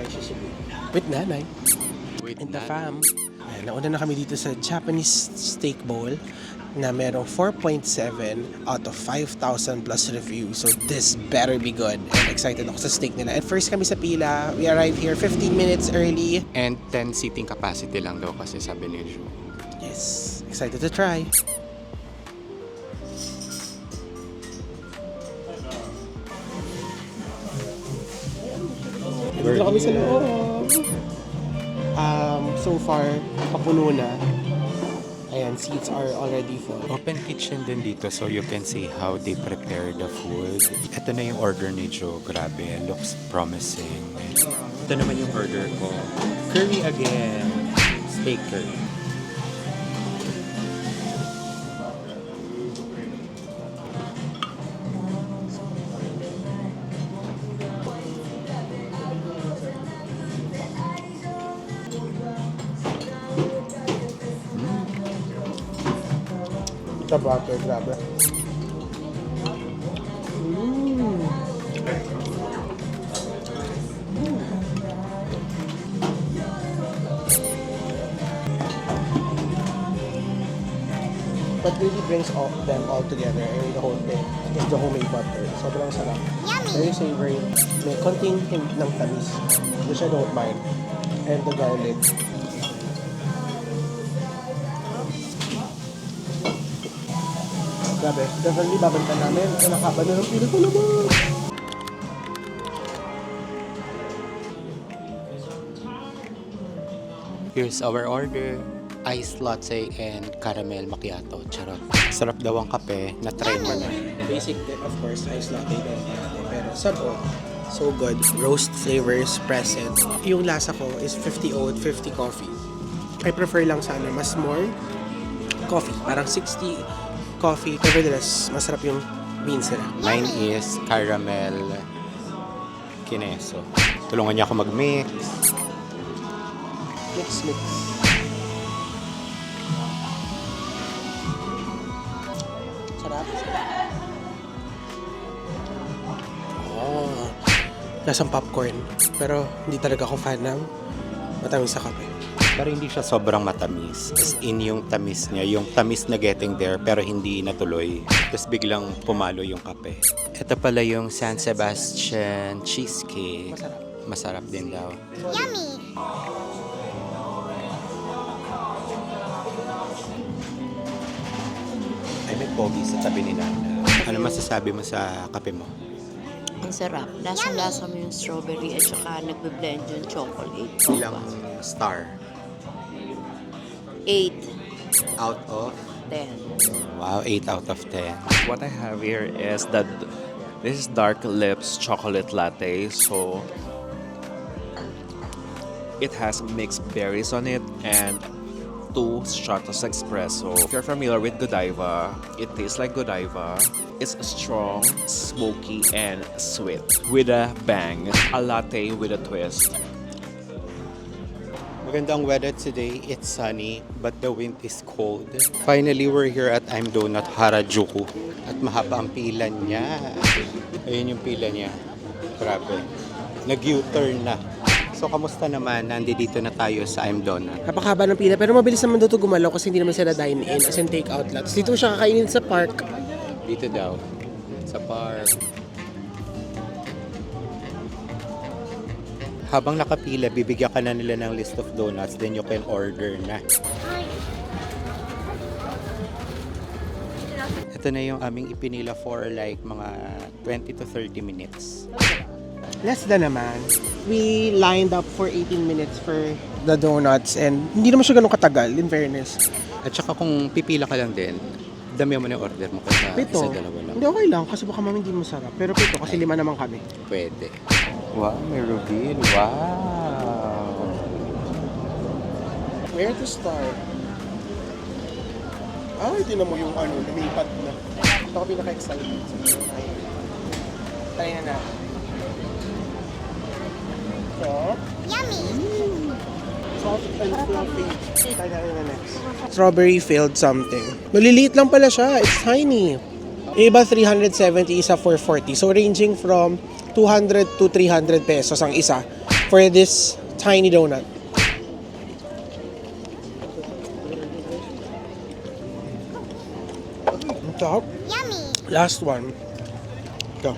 try shishibu. With nanay. With And the nanay. fam. Ayan, nauna na kami dito sa Japanese steak bowl na merong 4.7 out of 5,000 plus reviews. So this better be good. And excited ako sa steak nila. And first kami sa pila. We arrived here 15 minutes early. And 10 seating capacity lang daw kasi sabi ni Ju. Yes, excited to try. Dito na kami sa loob. So far, papuno na. Ayan, seats are already full. Open kitchen din dito so you can see how they prepare the food. Ito na yung order ni Joe. Grabe, looks promising. Ito naman yung order ko. Curry again. Steak curry. The butter, grabe. What really brings them all together, I mean, the whole thing, is the homemade butter. Sobrang sarap. Very savory. May konting hint ng tamis, which I don't mind. And the garlic. Grabe, definitely babantan namin. Ang nakaba na ng pila ko naman. Here's our order. Iced latte and caramel macchiato. Charot. Sarap daw ang kape. Na-try mo na. Basic, of course, iced latte din. Pero sabon, so good. Roast flavors present. Yung lasa ko is 50 oat, 50 coffee. I prefer lang sana mas more coffee. Parang 60 coffee. Nevertheless, masarap yung beans nila. Mine is caramel kineso. Tulungan niya ako mag-mix. Mix. Sarap. Oh, lasang popcorn. Pero hindi talaga ako fan ng matamis sa kape. Pero hindi siya sobrang matamis. As in yung tamis niya, yung tamis na getting there pero hindi natuloy. Tapos biglang pumalo yung kape. Ito pala yung San Sebastian cheesecake. Masarap din daw. Yummy! Ay, may pogi sa tabi ni Nana. Ano masasabi mo sa kape mo? Ang sarap. Lasang-lasa mo yung strawberry at saka nagbe-blend yung chocolate. Ilang star 8, out of 10. Wow, 8 out of 10. What I have here is that this is Dark Lips chocolate latte. So it has mixed berries on it and 2 stratos espresso. If you're familiar with Godiva, it tastes like Godiva. It's strong, smoky, and sweet with a bang. A latte with a twist. Magandang weather today. It's sunny, but the wind is cold. Finally, we're here at I'm Donut Harajuku. At mahaba ang pila niya. Ayun yung pila niya. Grabe. Nag-U-turn na. So, kamusta naman? Nandito na tayo sa I'm Donut. Napakahaba ng pila, pero mabilis naman daw ito gumalaw kasi hindi naman sila dine-in, as in take-out lang. Tapos dito siya kakainin sa park. Dito daw. Sa park. Habang nakapila, bibigyan ka na nila ng list of donuts, then you can order na. Ito na yung aming ipinila for like mga 20 to 30 minutes. Less than naman. We lined up for 18 minutes for the donuts and hindi naman siya ganun katagal, in fairness. At saka kung pipila ka lang din, dami mo na yung order mo kasi Pito. isa, dalawa lang. Hindi, okay lang kasi baka mami hindi masarap. Pero pito kasi 5 naman kami. Pwede. Wow, may reveal. Wow! Where to start? Ay, tinan mo yung ano, lumipad na. Ito ako pinaka-excited. Try na natin. So, Yummy! soft and fluffy. Try natin na next. Strawberry filled something. Maliliit lang pala siya. It's tiny. Yung iba 370, isa 440. So ranging from 200 to 300 pesos ang isa for this tiny donut. Ang sarap. Last one. Go.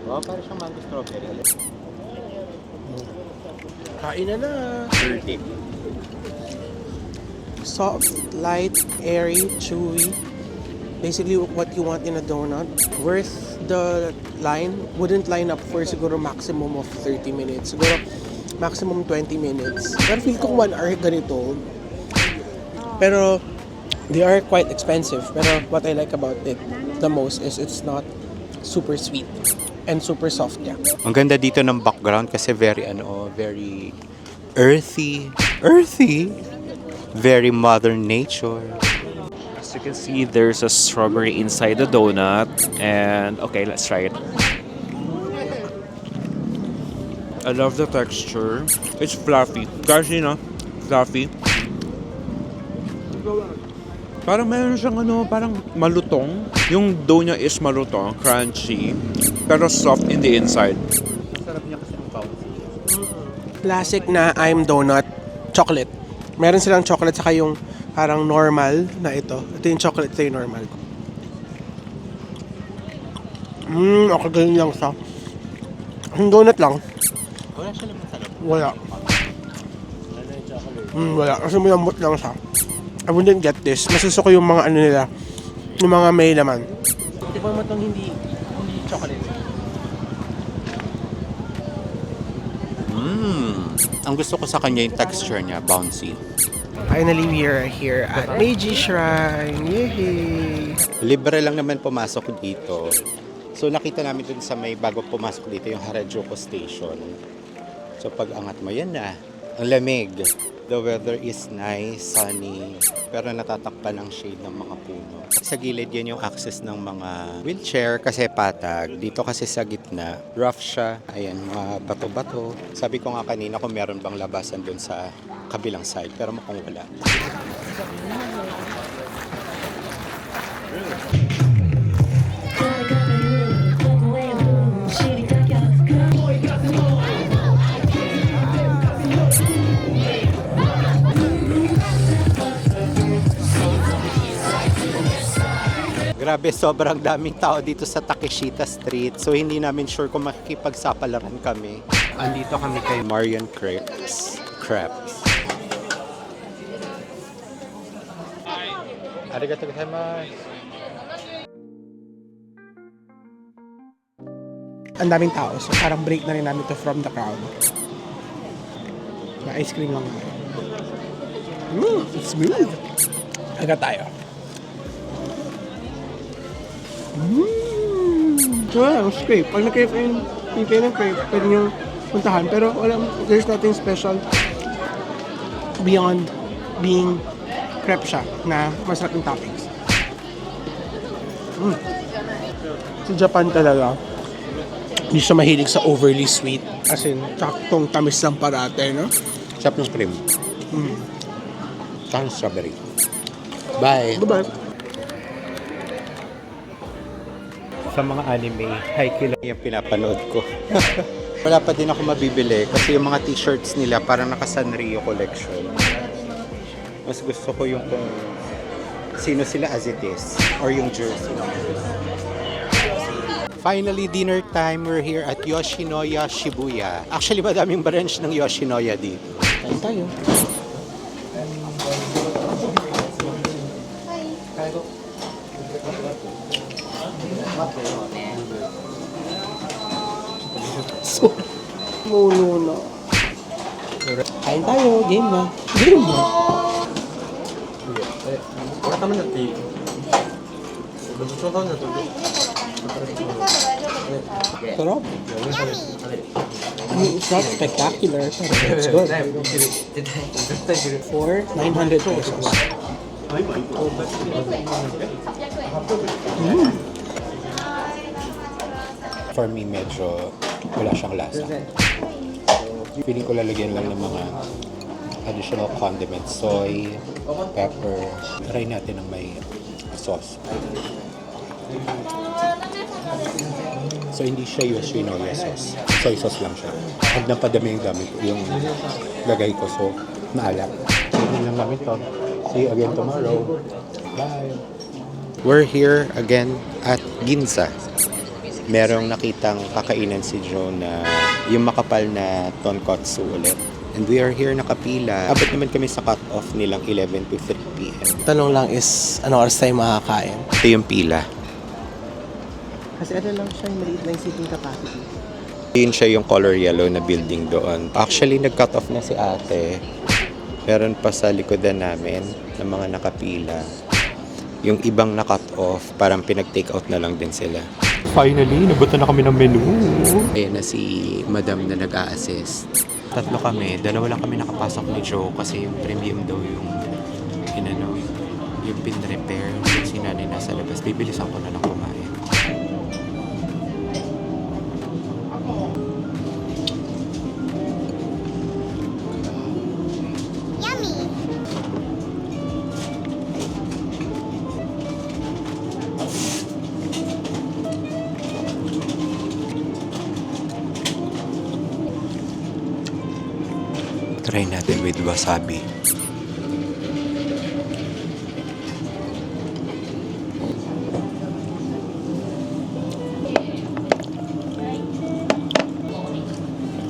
Oh, para siyang mango strawberry. Kain na na. 30. Soft, light, airy, chewy. Basically what you want in a donut. Worth the line. Wouldn't line up for siguro maximum of 30 minutes. Siguro maximum 20 minutes. Pero feel ko 1 hour ganito. Pero they are quite expensive. Pero what I like about it the most is it's not super sweet and super soft niya. Ang ganda dito ng background kasi very earthy. Earthy. Very Mother Nature. As you can see, there's a strawberry inside the donut. And okay, let's try it. I love the texture. It's fluffy. Guys, you know, fluffy. Parang meron siyang parang malutong. Yung dough niya is malutong, crunchy, pero soft in the inside. Sarap niya kasi ng bouncy. Classic na I'm Donut chocolate. Meron silang chocolate saka yung parang normal na ito. Ito yung chocolate, ito yung normal. Okay, ganyan lang sa. Yung donut lang. Wala siya naman sa loob. Wala. Wala. Kasi malambot lang siya. I wouldn't get this. Masuso ko yung mga ano nila. Yung mga may laman. Tikman mo itong hindi chocolate. Ang gusto ko sa kanya yung texture niya, bouncy. Finally, we are here at Meiji Shrine. Yay! Libre lang naman pumasok dito. So nakita namin dun sa may bago pumasok dito yung Harajuku Station. So pag angat mo, yan na. Ang lamig. The weather is nice, sunny, pero natatakpan ng shade ng mga puno. Sa gilid yan yung access ng mga wheelchair kasi patag. Dito kasi sa gitna, rough siya. Ayan, mga bato-bato. Sabi ko nga kanina kung meron bang labasan dun sa kabilang side, pero mukhang wala. Grabe, sobrang daming tao dito sa Takeshita Street. So, hindi namin sure kung makikipagsapalaran kami. Andito kami kay Marion Crepes. Arigatou gozaimasu. Ang daming tao. So, parang break na rin namin to from the crowd. Na ice cream lang. It's smooth. Agad tayo. So, it's great. Pag nag-crave kayo ng crave, pwede nyo puntahan. Pero there's nothing special beyond being crepe siya na masarap yung toppings. Sa Japan talaga, hindi siya mahilig sa overly sweet. As in, saktong tamis lang parate, no? Sarap ng cream. Tsaka ng strawberry. Bye! Bye-bye! Sa mga anime, Haikyuu lang yung pinapanood ko. Wala pa din ako mabibili kasi yung mga t-shirts nila parang naka Sanrio collection. Mas gusto ko yung kung sino sila as it is or yung jersey. Finally, dinner time. We're here at Yoshinoya Shibuya. Actually, madaming branch ng Yoshinoya dito. Kain tayo. Mulo na. Kain tayo. Game na. Game na. Sarap. It's not spectacular, but it's good. For 900 pesos. For me, medyo wala siyang lasa. Feeling ko lalagyan lang ng mga additional condiments, soy, pepper. Try natin ng may sauce. So, hindi siya Yoshinoya sauce. Soy sauce lang siya. Pag napadami yung gamit, yung lagay ko. So, maalat. Hindi lang gamit to. See you again tomorrow. Bye! We're here again at Ginza. Merong nakitang kakainan si Joe na yung makapal na tonkotsu ulit. And we are here nakapila. Abot naman kami sa cut-off nilang 11 to 3 p.m. Tanong lang is, anong oras tayo makakain? Ito yung pila. Kasi ano lang siya, yung maliit lang yung seating capacity. Yun siya yung color yellow na building doon. Actually, nag-cut off na si ate. Meron pa sa likodan namin ng mga nakapila. Yung ibang na-cut off, parang pinag-take out na lang din sila. Finally, nabutan na kami ng menu. Ayan na si madam na nag-a-assist. Tatlo kami. Dalawa lang kami nakapasok ni Joe kasi yung premium daw yung yung pin-repair. Si nanay nasa labas. Bibilisan ko na lang kumain. Try natin with wasabi.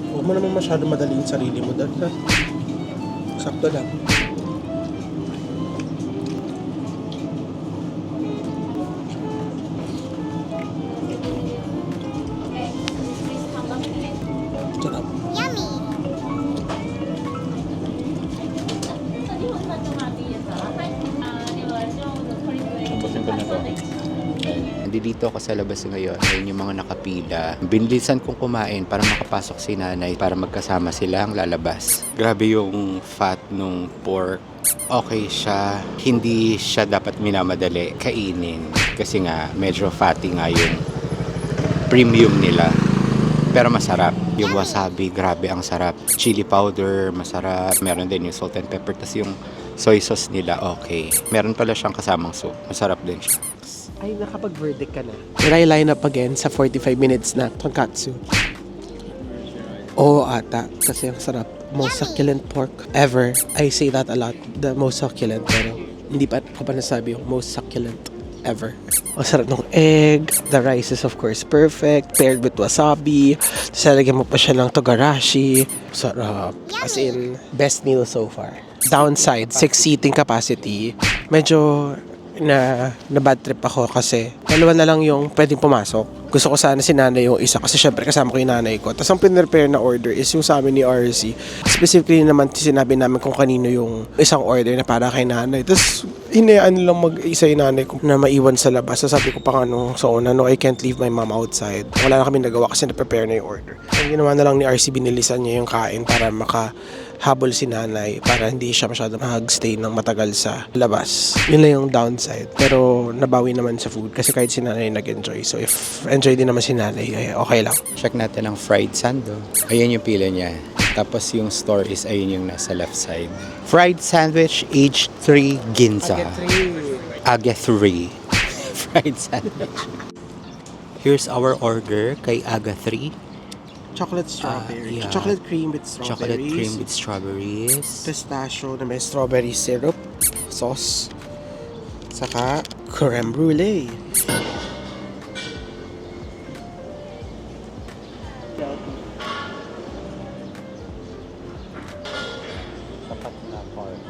Huwag mo naman masyado madali yung sarili mo dahil ha? Sakto lang. Sarap. Dito ako sa labas ngayon. Ayun yung mga nakapila. Binilisan kong kumain para makapasok si nanay para magkasama silang lalabas. Grabe yung fat nung pork. Okay siya. Hindi siya dapat minamadali kainin. Kasi nga medyo fatty nga yung premium nila. Pero masarap. Yung wasabi, grabe ang sarap. Chili powder, masarap. Meron din yung salt and pepper. Tapos yung soy sauce nila, okay. Meron pala siyang kasamang soup. Masarap din siya. Ay, nakapag-verdict ka na. Will I line up again sa 45 minutes na tonkatsu? Oo, ata. Kasi ang sarap. Most succulent pork ever. I say that a lot. The most succulent. Pero hindi pa ko pa nasabi yung most succulent ever. Ang sarap ng egg. The rice is of course perfect. Paired with wasabi. Tapos lalagyan mo pa siya ng togarashi. Sarap. As in, best meal so far. Downside, 6 seating capacity. Medyo na bad trip ako kasi dalawa na lang yung pwedeng pumasok. Gusto ko sana si nanay yung isa kasi syempre kasama ko yung nanay ko. Tapos ang pinrepare na order is yung sa amin ni RC. Specifically naman sinabi namin kung kanino yung isang order na para kay nanay. Tapos hinayaan lang mag-isa yung nanay ko na maiwan sa labas. So sabi ko pa nga nung sa una, no, I can't leave my mom outside. Wala na kami nagawa kasi na-prepare na yung order. Ang ginawa na lang ni RC, binilisan niya yung kain para makahabol si nanay para hindi siya masyado mag-stay ng matagal sa labas. Yun lang yung downside. Pero nabawi naman sa food kasi kahit si nanay nag-enjoy. So if enjoy din naman si nanay, ay okay lang. Check natin ang fried sando. Ayan yung pila niya. Tapos yung store is ayun yung nasa left side. Fried sandwich, age 3, Ginza. Age 3. Fried sandwich. Here's our order kay Aga 3. Chocolate strawberry. Yeah. Chocolate cream with strawberries. Chocolate cream with strawberries. Pistachio na may strawberry syrup. Sauce. Saka creme brulee. Sapat na pork.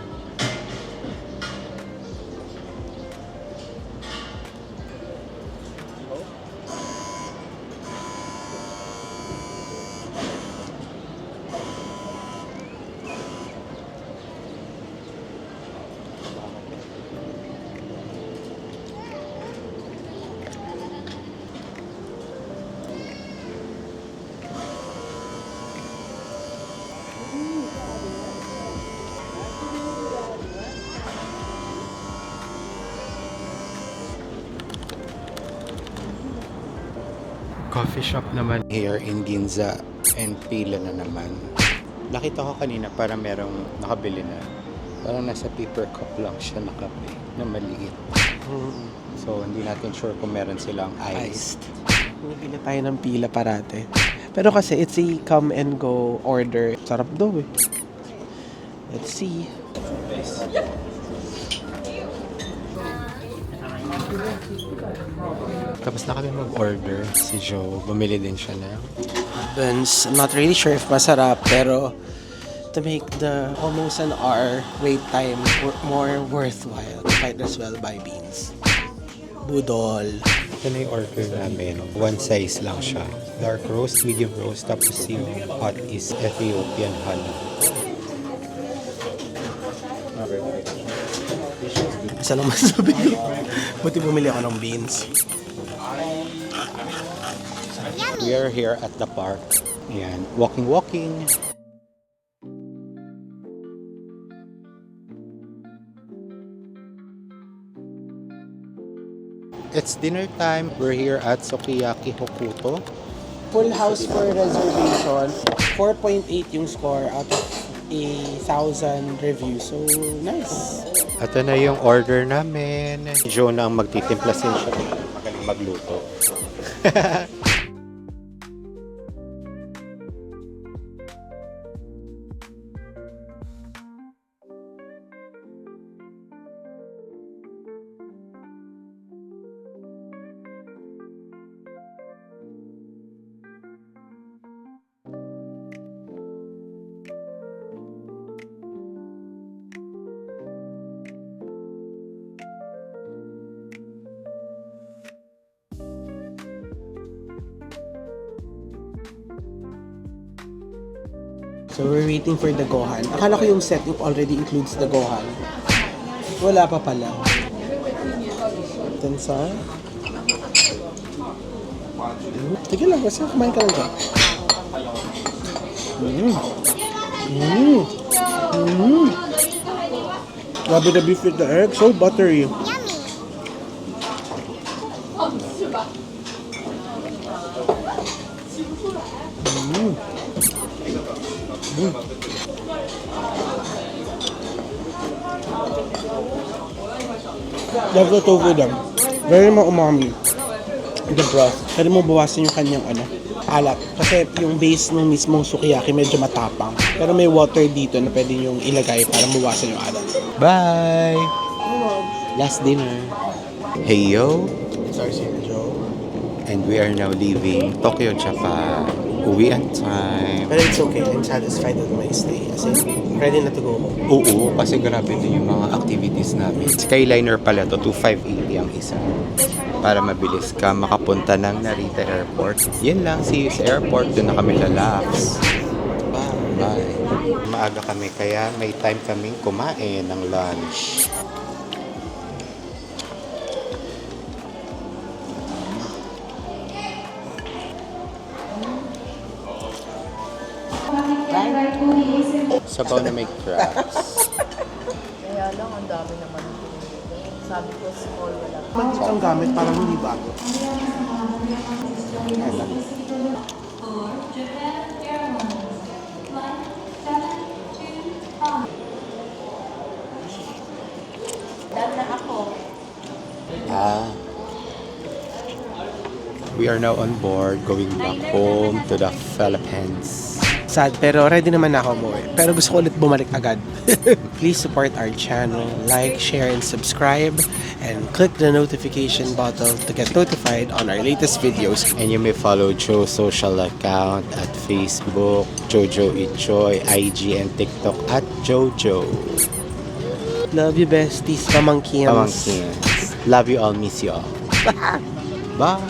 Coffee shop naman here in Ginza and pila na naman. Nakita ko kanina para merong nakabili na. Parang nasa paper cup lang siya na kape na maliit. So, hindi natin sure kung meron silang iced. Pumipili tayo ng pila parate. Pero kasi it's a come and go order. Sarap daw eh. Let's see. Tapos na kami mag-order. Si Joe, bumili din siya na. Buns, I'm not really sure if masarap, pero to make the almost an hour wait time more worthwhile, might as well buy beans. Budol. Ito na yung order namin. One size lang siya. Dark roast, medium roast, tapos yung hot is Ethiopian honey. Isa lang masabi ko. Buti bumili ako ng beans. We are here at the park. Ayan, walking. It's dinner time. We're here at Sukiyaki Hokuto. Full house for reservation. 4.8 yung score out of 1,000 reviews. So, nice. Ito na yung order namin. Joe na ang magtitimpla siya. Magaling magluto. So, we're waiting for the gohan. Akala ko yung setup already includes the gohan. Wala pa pala. Tansa. Sige lang, basta kumain ka lang dyan. Grabe the beef with the egg, so buttery. Love the tofu them. Very umami. The broth. Pwede mo bawasan yung kanyang alat. Kasi yung base ng mismong sukiyaki medyo matapang. Pero may water dito na pwede yung ilagay para bawasan yung alat. Bye! Last dinner. Hey yo! It's our Joe. And we are now leaving Tokyo, Japan. Uwian time. But it's okay. I'm satisfied with my stay. As in, ready na to go home. Oo, kasi grabe din yung mga activities namin. Skyliner pala to, 2,580 ang isa. Para mabilis ka makapunta ng Narita Airport. Yan lang, see you sa airport. Doon na kami lalabs. Bye. Maaga kami, kaya may time kaming kumain ng lunch. Sabaw na may crabs. Kaya lang, ang dami naman. Sabi ko, small, wala. Mantik ang gamit, parang hindi bago. We are now on board, going back home to the Philippines. Sad, pero ready naman na ako umuwi. Pero gusto ko ulit bumalik agad. Please support our channel, like, share, and subscribe, and click the notification button to get notified on our latest videos. And you may follow Joe's social account at Facebook, Jojo Ichoy, IG and TikTok at Jojo. Love you, besties, pamangkins. Pamangkins. Love you all, miss you all. Bye!